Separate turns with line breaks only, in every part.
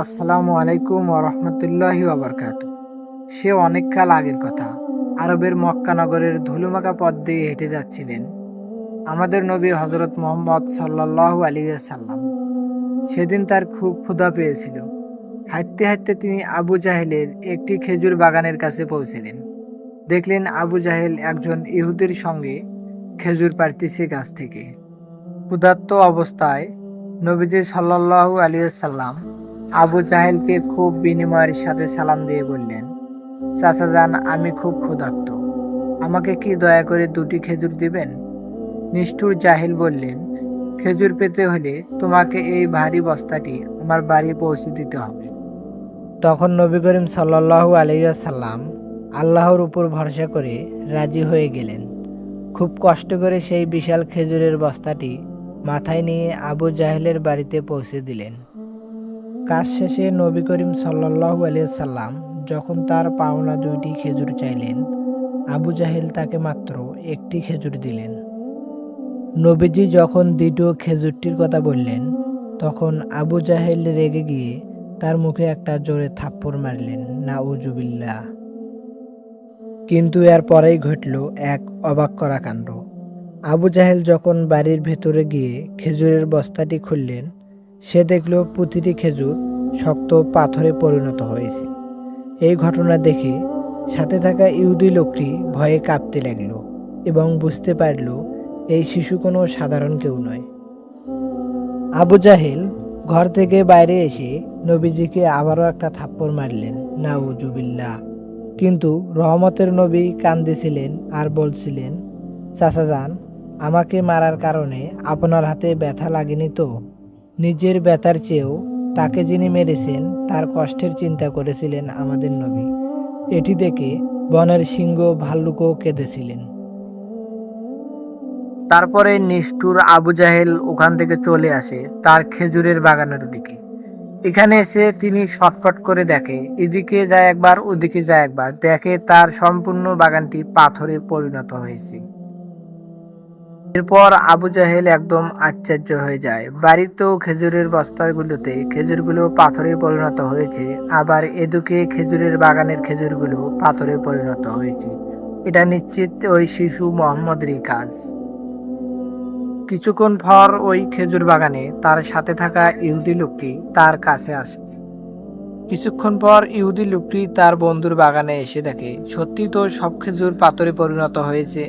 আসসালামু আলাইকুম ওরহমতুল্লাহি ওবরকাতু। সে অনেক কাল আগের কথা। আরবের মক্কা নগরের ধুলোমাখা পথ দিয়ে হেঁটে যাচ্ছিলেন আমাদের নবী হজরত মোহাম্মদ সাল্লাল্লাহু আলাইহি সাল্লাম। সেদিন তার খুব ক্ষুধা পেয়েছিল। হাঁটতে হাঁটতে তিনি আবু জাহেলের একটি খেজুর বাগানের কাছে পৌঁছলেন। দেখলেন আবু জাহেল একজন ইহুদির সঙ্গে খেজুর পাড়তেছে গাছ থেকে। ক্ষুধার্ত অবস্থায় নবীজি সাল্লাল্লাহু আলাইহি সাল্লাম আবু জাহেলকে খুব বিনিময়ের সাথে সালাম দিয়ে বললেন, চাচা যান, আমি খুব ক্ষুধার্ত, আমাকে কি দয়া করে দুটি খেজুর দিবেন? নিষ্ঠুর জাহেল বললেন, খেজুর পেতে হলে তোমাকে এই ভারী বস্তাটি আমার বাড়ি পৌঁছে দিতে হবে। তখন নবী করিম সাল্লাল্লাহু আলাইহি সাল্লাম আল্লাহর উপর ভরসা করে রাজি হয়ে গেলেন। খুব কষ্ট করে সেই বিশাল খেজুরের বস্তাটি মাথায় নিয়ে আবু জাহেলের বাড়িতে পৌঁছে দিলেন। কাজ শেষে নবী করিম সাল্লাল্লাহু আলাইহি সাল্লাম যখন তার পাওনা দুইটি খেজুর চাইলেন, আবু জাহেল তাকে মাত্র একটি খেজুর দিলেন। নবীজি যখন দ্বিতীয় খেজুরটির কথা বললেন, তখন আবু জাহেল রেগে গিয়ে তার মুখে একটা জোরে থাপ্পড় মারলেন, নাউজুবিল্লাহ। কিন্তু এর পরেই ঘটল এক অবাক করা কাণ্ড। আবু জাহেল যখন বাড়ির ভেতরে গিয়ে খেজুরের বস্তাটি খুললেন, সে দেখল প্রতিটি খেজুর শক্ত পাথরে পরিণত হয়েছে। এই ঘটনা দেখে সাথে থাকা ইহুদি লোকটি ভয়ে কাঁপতে লাগল এবং বুঝতে পারল এই শিশু কোনো সাধারণ কেউ নয়। আবু জাহেল ঘর থেকে বাইরে এসে নবীজিকে আবারও একটা থাপ্পড় মারলেন, নাউজুবিল্লাহ। কিন্তু রহমতের নবী কাঁদছিলেন আর বলছিলেন, চাচা যান, আমাকে মারার কারণে আপনার হাতে ব্যথা লাগেনি তো? নিজের ব্যথার চেয়েও তাকে যিনি মেরেছেন তার কষ্টের চিন্তা করেছিলেন আমাদের নবী। এটি দেখে বনের সিংহ ভাল্লুকও কেঁদেছিলেন। তারপরে নিষ্ঠুর আবু জাহেল ওখান থেকে চলে আসে তার খেজুরের বাগানের দিকে। এখানে এসে তিনি শটফট করে দেখে, এদিকে যায় একবার ওদিকে যায় একবার, দেখে তার সম্পূর্ণ বাগানটি পাথরে পরিণত হয়েছে। এরপর আবু জাহেল একদম আশ্চর্য হয়ে যায়। বাড়িতেও খেজুরের বস্তাগুলোতে খেজুরগুলো পাথরে পরিণত হয়েছে, আবার এদিকে খেজুরের বাগানের খেজুরগুলো পাথরে পরিণত হয়েছে। এটা নিশ্চিত ওই শিশু মোহাম্মদেরই কাজ। কিছুক্ষণ পর ওই খেজুর বাগানে তার সাথে থাকা ইহুদি লোকটি তার কাছে আসে। কিছুক্ষণ পর ইহুদি লোকটি তার বন্ধুর বাগানে এসে দেখে সত্যি তো সব খেজুর পাথরে পরিণত হয়েছে।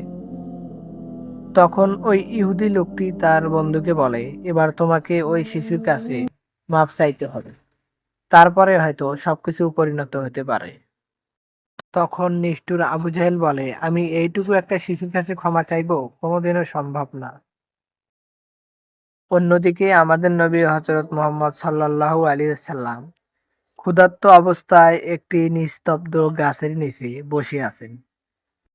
তখন ওই ইহুদি লোকটি তার বন্ধুকে বলে, এবার তোমাকে ওই শিশুর কাছে মাপ চাইতে হবে, তারপরে হয়তো সবকিছু পরিণত হতে পারে। তখন নিষ্ঠুর আবু জাহেল বলে, আমি এইটুকু একটা শিশুর কাছে ক্ষমা চাইবো? কোনোদিনও সম্ভব না। অন্যদিকে আমাদের নবী হযরত মুহাম্মদ সাল্লাল্লাহু আলাইহি সাল্লাম ক্ষুধার্ত অবস্থায় একটি নিস্তব্ধ গাছের নিচে বসে আছেন।